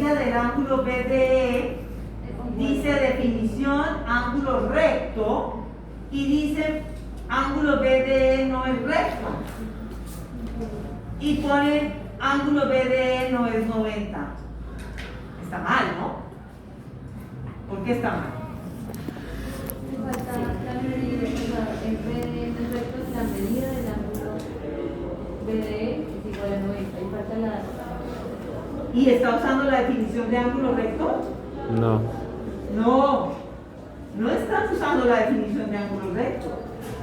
medida del ángulo BDE dice definición ángulo recto y dice ángulo BDE no es recto y pone ángulo BDE no es 90. Está mal, ¿no? ¿Por qué está mal? Falta la medida, o sea, en BDE no es recto, la medida del ángulo BDE es igual a 90. Ahí falta la... ¿Y está usando la definición de ángulo recto? No. No están usando la definición de ángulo recto.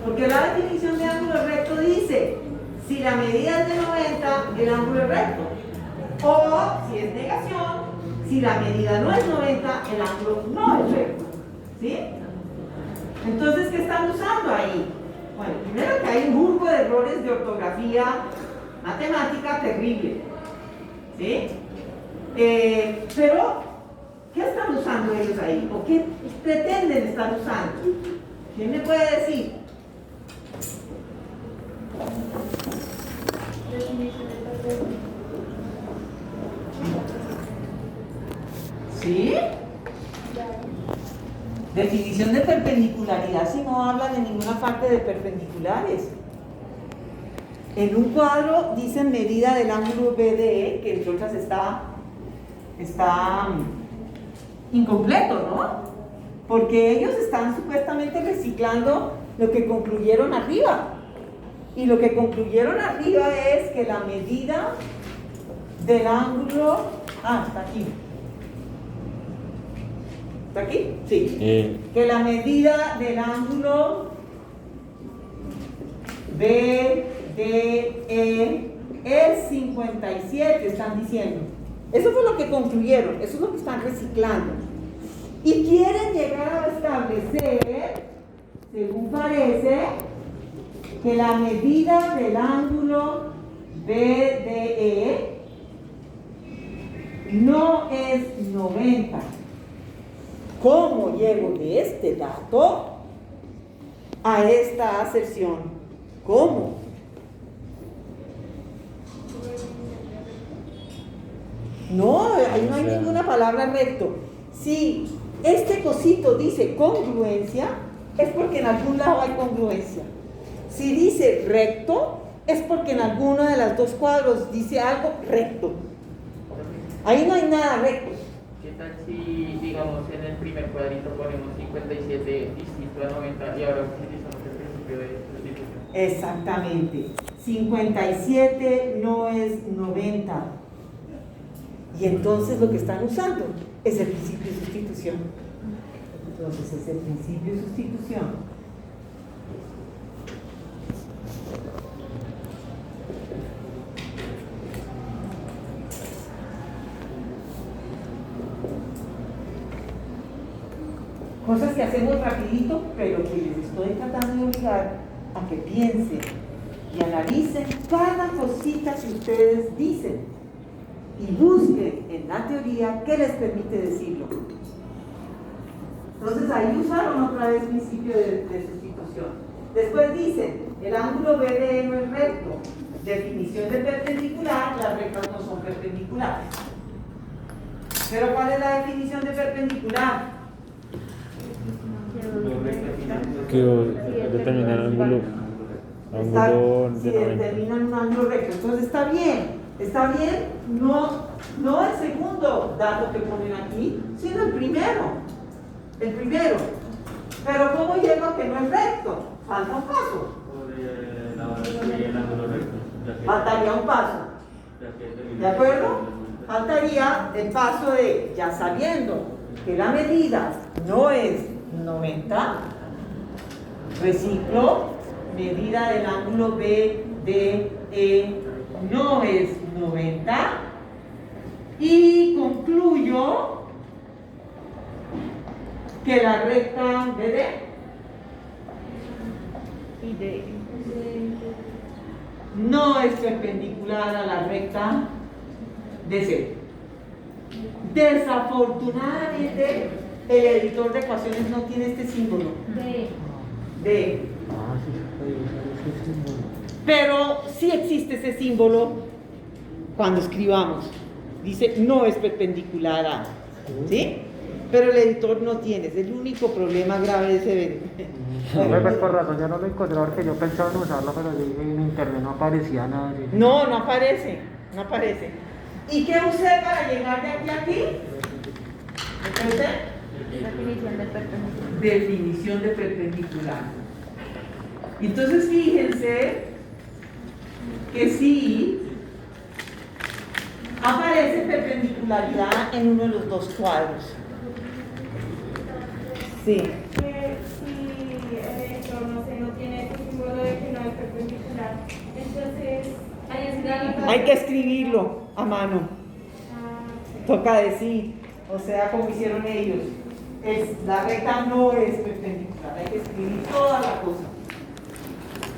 Porque la definición de ángulo recto dice, si la medida es de 90, el ángulo es recto. O, si es negación, si la medida no es 90, el ángulo no es recto. ¿Sí? Entonces, ¿qué están usando ahí? Bueno, primero que hay un grupo de errores de ortografía matemática terrible. ¿Sí? Pero, ¿qué están usando ellos ahí? ¿O qué pretenden estar usando? ¿Quién me puede decir? ¿Sí? Definición de perpendicularidad si no hablan en ninguna parte de perpendiculares. En un cuadro dicen medida del ángulo BDE, que entre otras está incompleto, ¿no? Porque ellos están supuestamente reciclando lo que concluyeron arriba. Y lo que concluyeron arriba es que la medida del ángulo... está aquí. ¿Está aquí? Sí. Que la medida del ángulo BDE es 57, están diciendo. Eso fue lo que concluyeron, eso es lo que están reciclando. Y quieren llegar a establecer, según parece, que la medida del ángulo BDE no es 90. ¿Cómo llego de este dato a esta aserción? ¿Cómo? No, ahí no hay ninguna palabra recto. Si este cosito dice congruencia, es porque en algún lado hay congruencia. Si dice recto, es porque en alguno de los dos cuadros dice algo recto. Ahí no hay nada recto. ¿Qué tal si, digamos, en el primer cuadrito ponemos 57 distinto a 90 y ahora utilizamos el principio de sustitución? Exactamente. 57 no es 90. Y entonces lo que están usando es el principio de sustitución. Entonces es el principio de sustitución. Cosas que hacemos rapidito, pero que les estoy tratando de obligar a que piensen y analicen cada cosita que ustedes dicen y busquen en la teoría qué les permite decirlo. Entonces ahí usaron otra vez principio de sustitución. Después dicen, el ángulo BDE no es recto. Definición de perpendicular, las rectas no son perpendiculares. Pero ¿cuál es la definición de perpendicular? Que determina el ángulo Si determinan un ángulo recto. Entonces está bien, no el segundo dato que ponen aquí, sino el primero. Pero ¿cómo llego a que no es recto? Falta un paso. Faltaría un paso. ¿De acuerdo? Faltaría el paso de, ya sabiendo que la medida no es 90, reciclo, medida del ángulo BDE no es 90 y concluyo que la recta BD no es perpendicular a la recta DC. Desafortunadamente, el editor de ecuaciones no tiene este símbolo. D. Pero sí existe ese símbolo cuando escribamos. Dice no es perpendicular a, ¿sí? Pero el editor no tiene, es el único problema grave de ese Pues por razón yo no lo encontré porque yo pensaba en usarlo, pero dije, en internet no aparecía nada. No, no aparece, no aparece. ¿Y qué usé para llegar de aquí a aquí? ¿Qué usé? Definición de perpendicular. Definición de perpendicular. Entonces fíjense que sí aparece perpendicularidad en uno de los dos cuadros. Sí. Si el editor no tiene ese símbolo de que no es perpendicular, entonces Hay que escribirlo a mano. Toca decir, o sea, como hicieron ellos. La recta no es perpendicular, hay que escribir toda la cosa.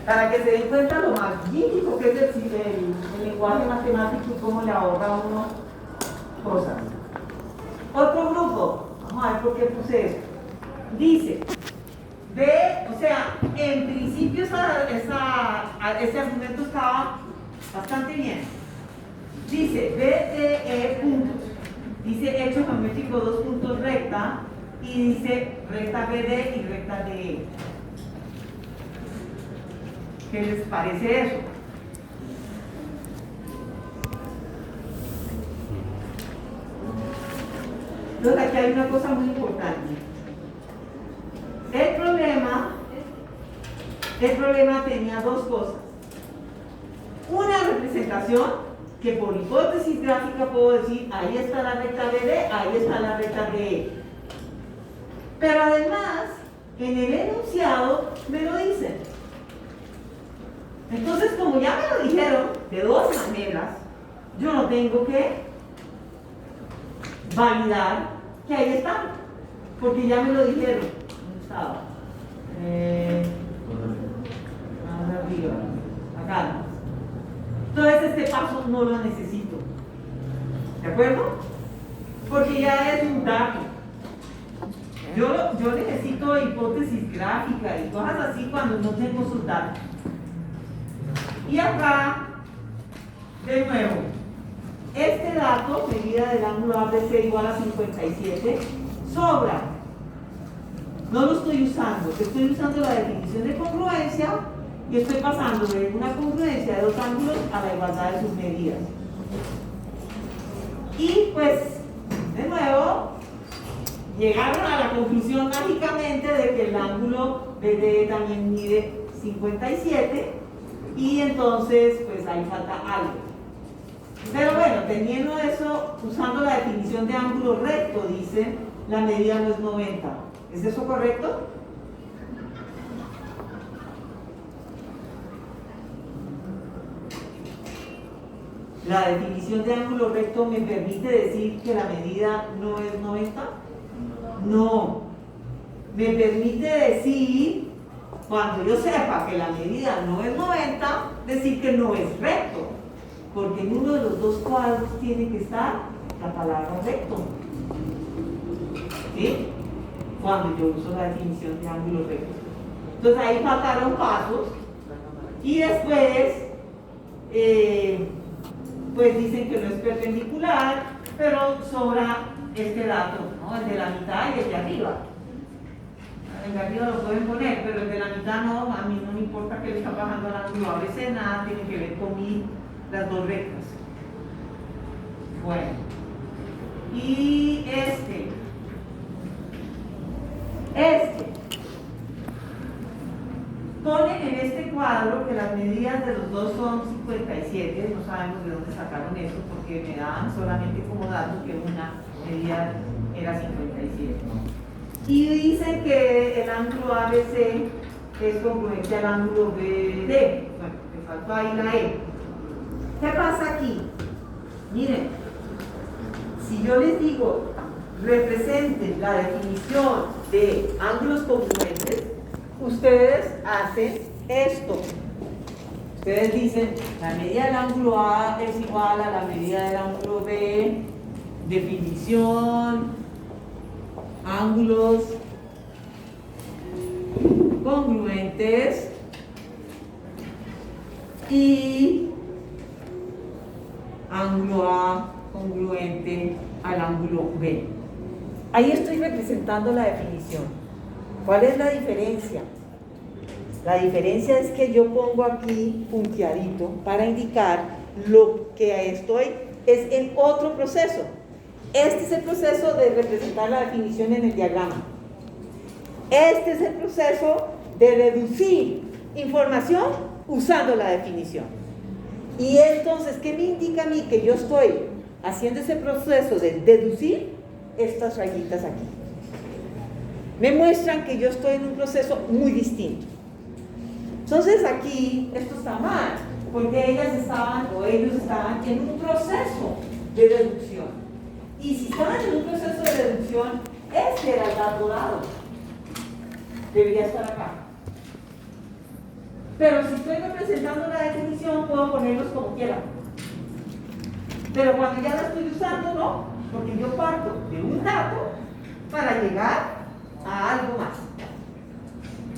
Para que se den cuenta lo magnífico que es el lenguaje matemático y cómo le ahorra a uno cosas. Otro grupo, vamos a ver por qué puse esto. Dice, o sea, en principio ese argumento estaba bastante bien. Dice, BDE puntos. Dice hecho geométrico dos puntos recta y dice recta BD y recta DE. ¿Qué les parece eso? Entonces aquí hay una cosa muy importante. El problema tenía dos cosas. Una representación que por hipótesis gráfica puedo decir, ahí está la recta BD, ahí está la recta DE. Pero además, en el enunciado me lo dicen. Entonces, como ya me lo dijeron de dos maneras, yo no tengo que validar que ahí están, porque ya me lo dijeron. ¿Dónde estaba? Más arriba, acá. Entonces este paso no lo necesito. ¿De acuerdo? Porque ya es un dato. Yo necesito hipótesis gráfica y cosas así cuando no tengo sus datos. Y acá, de nuevo, este dato, medida del ángulo ABC igual a 57, sobra. No lo estoy usando, estoy usando la definición de congruencia y estoy pasando de una congruencia de dos ángulos a la igualdad de sus medidas. Y pues, de nuevo, llegaron a la conclusión mágicamente de que el ángulo BD también mide 57 y entonces pues ahí falta algo. Pero bueno, teniendo eso, usando la definición de ángulo recto, dicen, la medida no es 90. ¿Es eso correcto? ¿La definición de ángulo recto me permite decir que la medida no es 90? No. Me permite decir, cuando yo sepa que la medida no es 90, decir que no es recto. Porque en uno de los dos cuadros tiene que estar la palabra recto. ¿Sí? Cuando yo uso la definición de ángulo recto. Entonces ahí faltaron pasos. Y después, pues dicen que no es perpendicular, pero sobra este dato, ¿no? El de la mitad y el de arriba. El de arriba lo pueden poner, pero el de la mitad no, a mí no me importa que le está bajando el ángulo a veces nada tiene que ver con las dos rectas. Bueno, y este ponen en este cuadro que las medidas de los dos son 57, no sabemos de dónde sacaron eso porque me daban solamente como dato que una medida era 57. Y dicen que el ángulo ABC es congruente al ángulo BD. Bueno, me faltó ahí la E. ¿Qué pasa aquí? Miren, si yo les digo representen la definición de ángulos congruentes, ustedes hacen esto. Ustedes dicen, la medida del ángulo A es igual a la medida del ángulo B, definición, ángulos congruentes y ángulo A congruente al ángulo B. Ahí estoy representando la definición. ¿Cuál es la diferencia? La diferencia es que yo pongo aquí punteadito para indicar lo que estoy es en otro proceso. Este es el proceso de representar la definición en el diagrama. Este es el proceso de reducir información usando la definición. Y entonces, ¿qué me indica a mí que yo estoy haciendo ese proceso de deducir? Estas rayitas aquí me muestran que yo estoy en un proceso muy distinto. Entonces aquí esto está mal, porque ellos estaban en un proceso de deducción. Y si estaban en un proceso de deducción, este era el dato dado. Debería estar acá. Pero si estoy representando la definición, puedo ponerlos como quiera. Pero cuando ya la estoy usando, no, porque yo parto de un dato para llegar a algo más.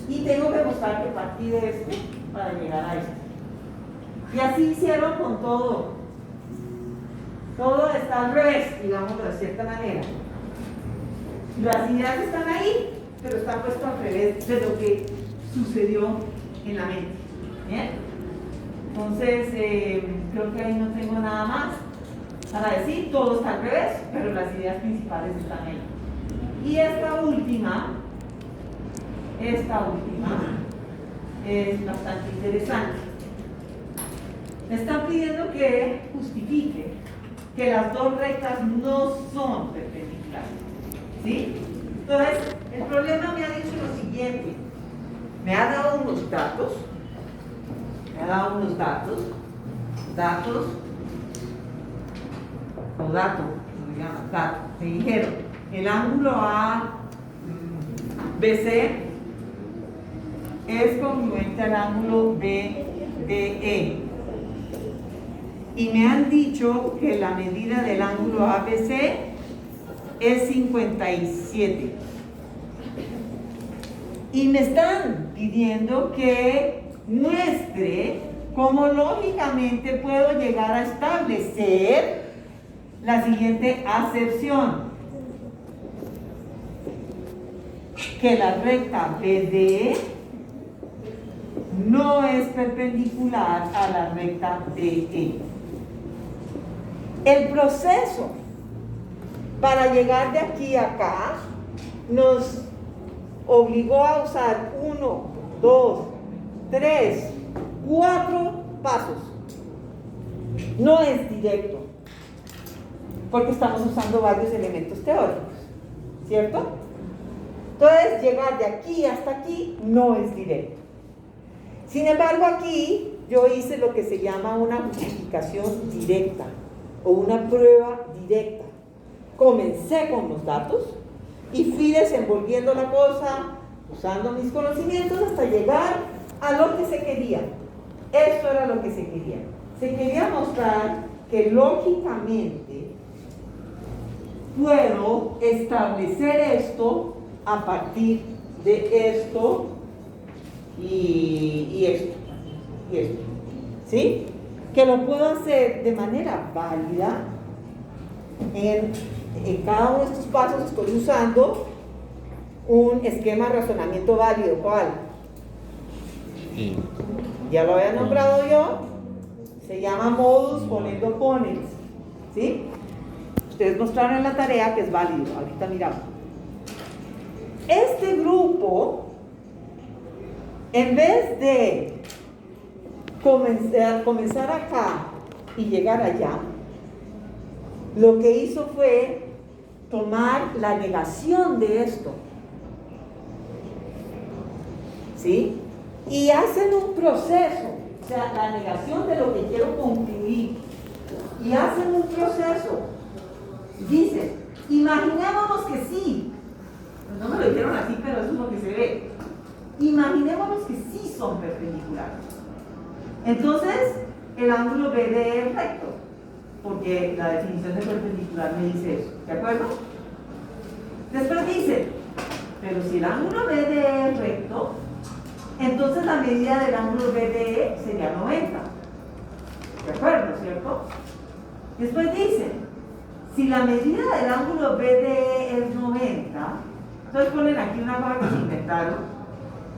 Y tengo que mostrar que partí de este para llegar a este. Y así hicieron con todo. Todo está al revés, digámoslo de cierta manera. Las ideas están ahí, pero están puestas al revés de lo que sucedió en la mente. ¿Bien? Entonces, creo que ahí no tengo nada más para decir. Todo está al revés, pero las ideas principales están ahí. Y esta última es bastante interesante. Me están pidiendo que justifique que las dos rectas no son perpendiculares. ¿Sí? Entonces, el problema me ha dicho lo siguiente. Me ha dado unos datos. Me dijeron, el ángulo ABC es congruente al ángulo BDE. Y me han dicho que la medida del ángulo ABC es 57. Y me están pidiendo que muestre cómo lógicamente puedo llegar a establecer la siguiente acepción: que la recta BD no es perpendicular a la recta DE. El proceso para llegar de aquí a acá nos obligó a usar 1, 2, 3, 4 pasos. No es directo, porque estamos usando varios elementos teóricos, ¿cierto? Entonces, llegar de aquí hasta aquí no es directo. Sin embargo, aquí yo hice lo que se llama una justificación directa o una prueba directa. Comencé con los datos y fui desenvolviendo la cosa usando mis conocimientos hasta llegar a lo que se quería. Esto era lo que se quería. Se quería mostrar que lógicamente puedo establecer esto a partir de esto y esto, ¿sí? Que lo puedo hacer de manera válida. En cada uno de estos pasos estoy usando un esquema de razonamiento válido. ¿Cuál? Ya lo había nombrado yo. Se llama modus ponendo ponens, ¿sí? Ustedes mostraron en la tarea que es válido. Ahorita miramos. Este grupo, en vez de comenzar acá y llegar allá, lo que hizo fue tomar la negación de esto, ¿sí? Y hacen un proceso, o sea, la negación de lo que quiero concluir, y hacen un proceso. Dicen, imaginémonos que sí, no me lo dijeron así, pero eso es lo que se ve. Imaginémonos que sí son perpendiculares. Entonces, el ángulo BD es recto, porque la definición de perpendicular me dice eso, ¿de acuerdo? Después dice, pero si el ángulo BD es recto, entonces la medida del ángulo BDE sería 90. ¿De acuerdo, cierto? Después dice, Si la medida del ángulo BDE es 90, entonces ponen aquí una cosa que se inventaron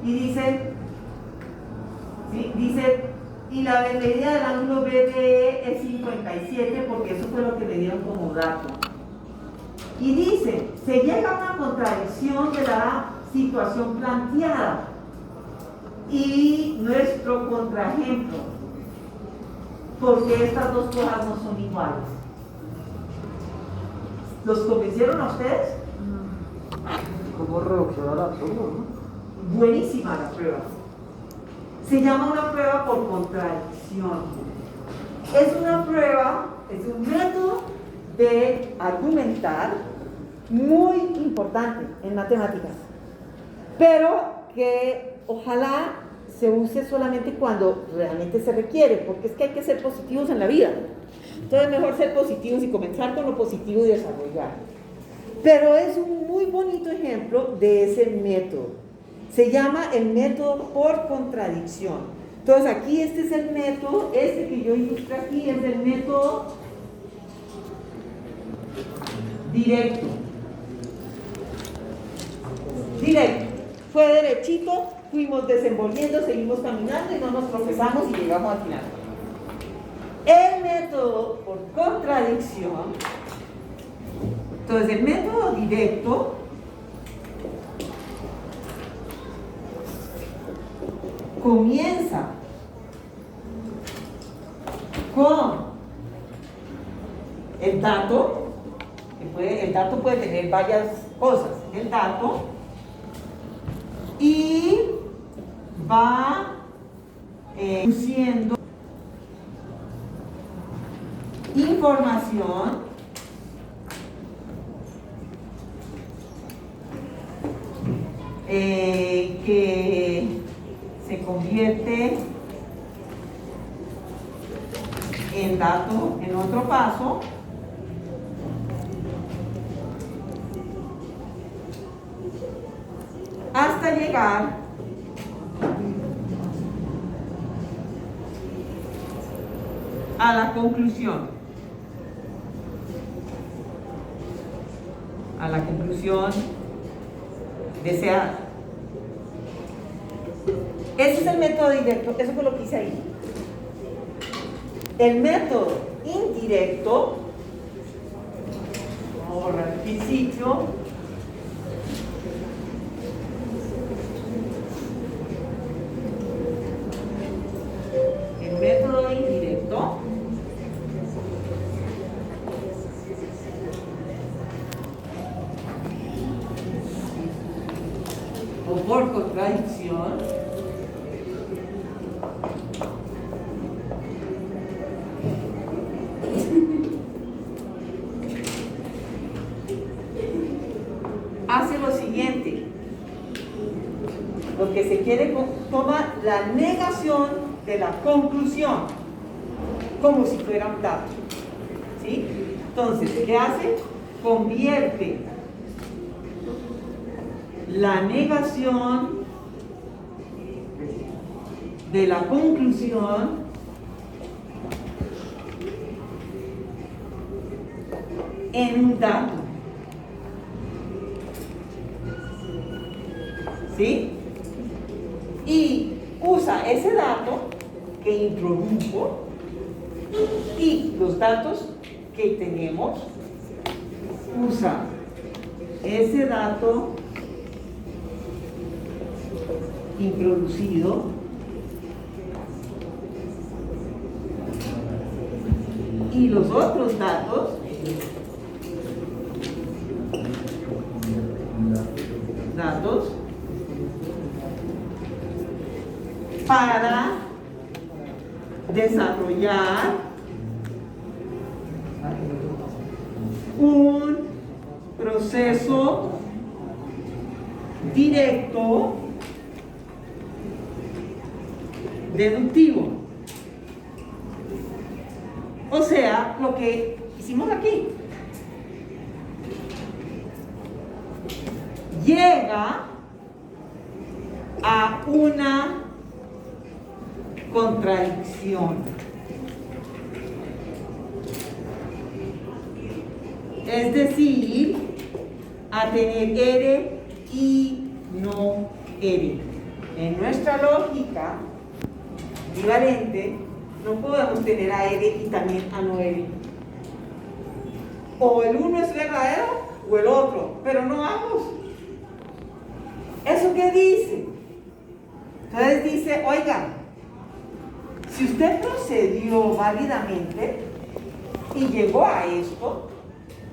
y dicen, ¿sí? Dice, y la medida del ángulo BDE es 57 porque eso fue lo que me dieron como dato. Y dice, se llega a una contradicción de la situación planteada. Y nuestro contraejemplo, porque estas dos cosas no son iguales. ¿Los convencieron a ustedes? ¿Cómo reducción al absurdo, no? Buenísima la prueba. Se llama una prueba por contradicción. Es una prueba, es un método de argumentar muy importante en matemáticas, pero que ojalá se use solamente cuando realmente se requiere, porque es que hay que ser positivos en la vida. Entonces es mejor ser positivos y comenzar con lo positivo y desarrollar. Pero es un muy bonito ejemplo de ese método. Se llama el método por contradicción. Entonces aquí este es el método, este que yo ilustré aquí es el método directo. Directo. Fue derechito, fuimos desenvolviendo, seguimos caminando y no nos tropezamos y llegamos al final. El método por contradicción, entonces el método directo comienza con el dato, el dato puede tener varias cosas, el dato, y va produciendo información que se convierte en dato en otro paso, hasta llegar a la conclusión. A la conclusión deseada. Ese es el método directo, eso fue lo que hice ahí. El método indirecto, vamos a borrar el sitio. El método indirecto o por contradicción hace lo siguiente. Lo que se quiere toma la negación de la conclusión como si fuera un dato. ¿Sí? Entonces, ¿qué hace? Convierte la negación de la conclusión en un dato. ¿Sí? Y usa ese dato que introdujo y los datos que tenemos, usa ese dato introducido y los otros datos para desarrollar un proceso directo deductivo. O sea, lo que hicimos aquí. Llega a una contradicción. Es decir, a tener R y no R. En nuestra lógica equivalente, no podemos tener a R y también a no R. O el uno es verdadero o el otro, pero no ambos. ¿Eso qué dice? Entonces dice, oiga, si usted procedió válidamente y llegó a esto,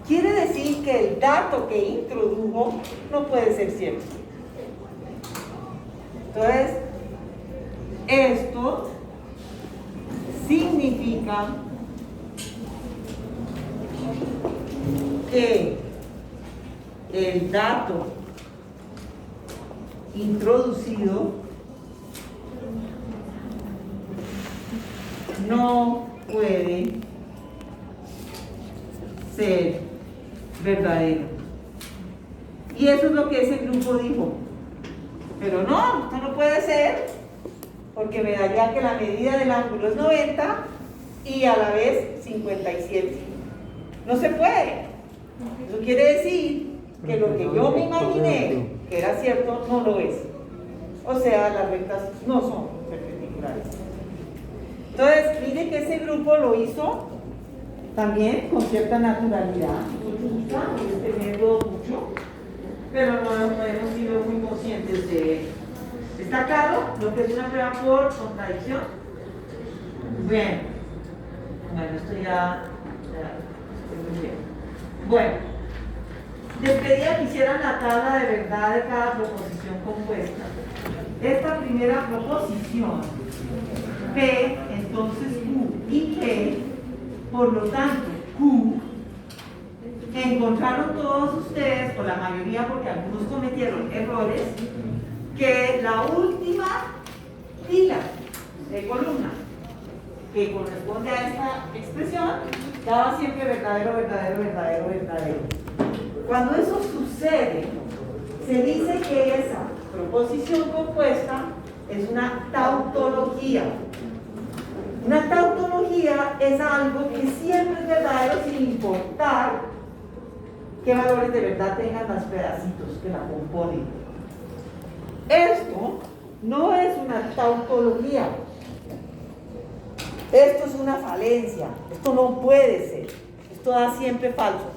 quiere decir que el dato que introdujo no puede ser cierto. Entonces, esto significa que el dato introducido no puede ser verdadero. Y eso es lo que ese grupo dijo. Pero no, esto no puede ser, porque me daría que la medida del ángulo es 90 y a la vez 57. No se puede. Eso quiere decir que lo que yo me imaginé que era cierto no lo es. O sea, las rectas no son perpendiculares. Entonces, mire que ese grupo lo hizo también con cierta naturalidad. Tenerlo mucho, pero no hemos sido muy conscientes de él. ¿Está claro lo que es una prueba por contradicción? Bien. Bueno, esto ya estoy muy bien. Bueno, les pedía que hicieran la tabla de verdad de cada proposición compuesta. Esta primera proposición, P, entonces Q y P, por lo tanto, Q, encontraron todos ustedes, o la mayoría porque algunos cometieron errores, que la última fila de columna que corresponde a esta expresión daba siempre verdadero, verdadero, verdadero, verdadero. Cuando eso sucede, se dice que esa proposición compuesta es una tautología. Una tautología es algo que siempre es verdadero sin importar qué valores de verdad tengan los pedacitos que la componen. Esto no es una tautología. Esto es una falencia. Esto no puede ser. Esto da siempre falso.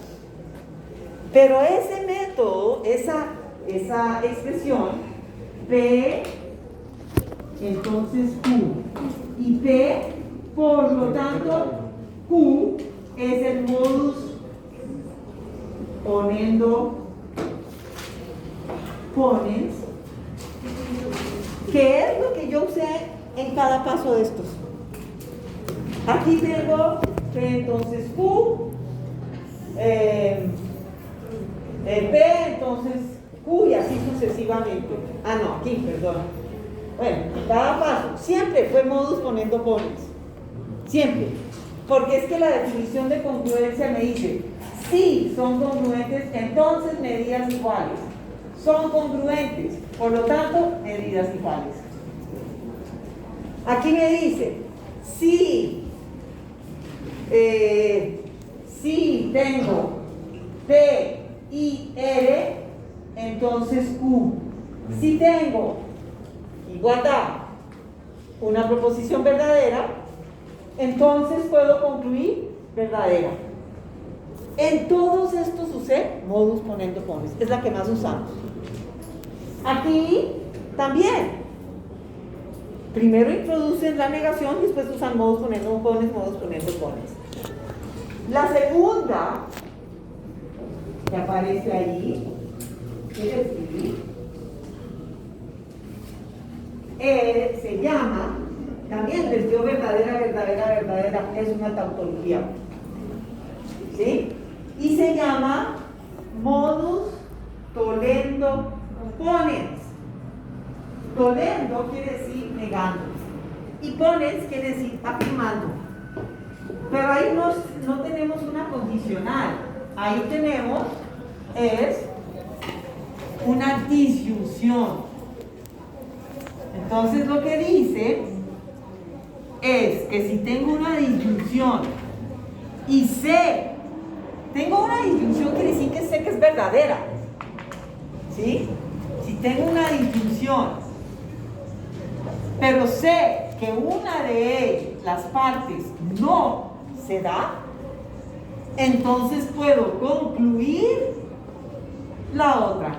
Pero ese método, esa expresión, P, entonces Q, y P, por lo tanto, Q es el modus ponendo ponens, que es lo que yo usé en cada paso de estos. Aquí tengo P, entonces Q, P, entonces Q y así sucesivamente. Ah, no, aquí, perdón. Bueno, en cada paso, siempre fue modus ponendo ponens. Siempre. Porque es que la definición de congruencia me dice, si son congruentes, entonces medidas iguales. Son congruentes, por lo tanto, medidas iguales. Aquí me dice, si tengo P y R, entonces Q. Si tengo igualdad, una proposición verdadera, entonces puedo concluir verdadera. En todos estos usé modus ponendo ponens, es la que más usamos. Aquí también. Primero introducen la negación y después usan modus ponendo ponens, modus ponendo ponens. La segunda que aparece ahí, quiere decir, se llama, también les dio verdadera, verdadera, verdadera, es una tautología. ¿Sí? Y se llama modus tollendo ponens. Tollendo quiere decir negando. Y ponens quiere decir afirmando. Pero ahí no tenemos una condicional. Ahí tenemos es una disyunción. Entonces lo que dice es que si tengo una disyunción y C Tengo una disyunción, quiere decir que sé que es verdadera. ¿Sí? Si tengo una disyunción, pero sé que una de las partes no se da, entonces puedo concluir la otra.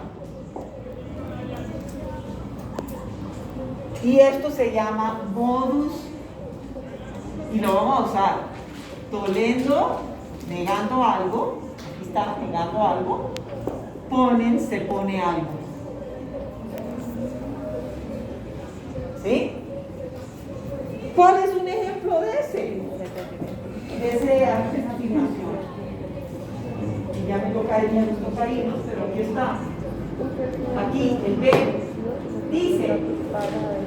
Y esto se llama modus, y lo vamos a usar tolendo, negando algo, aquí está negando algo, ponen, se pone algo. ¿Sí? ¿Cuál es un ejemplo de esa afirmación? Y ya me toca irnos, pero aquí está. Aquí, el B dice,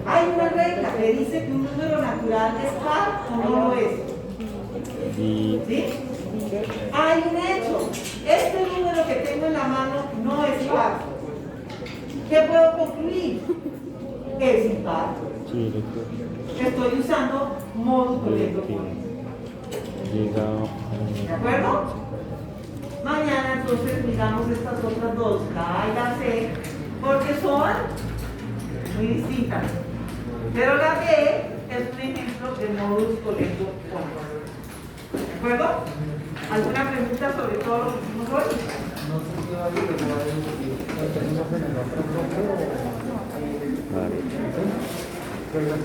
hay una regla que dice que un número natural es par o no lo es. ¿Sí? Hay un hecho. Este número que tengo en la mano no es par. ¿Qué puedo concluir? Es impar. Sí, recto. Estoy usando modus tolendo. ¿De acuerdo? Mañana entonces miramos estas otras dos, la A y la C, porque son muy distintas. Pero la B es un ejemplo de modus tolendo. ¿De acuerdo? ¿Alguna pregunta sobre todo lo que hicimos hoy? Vale.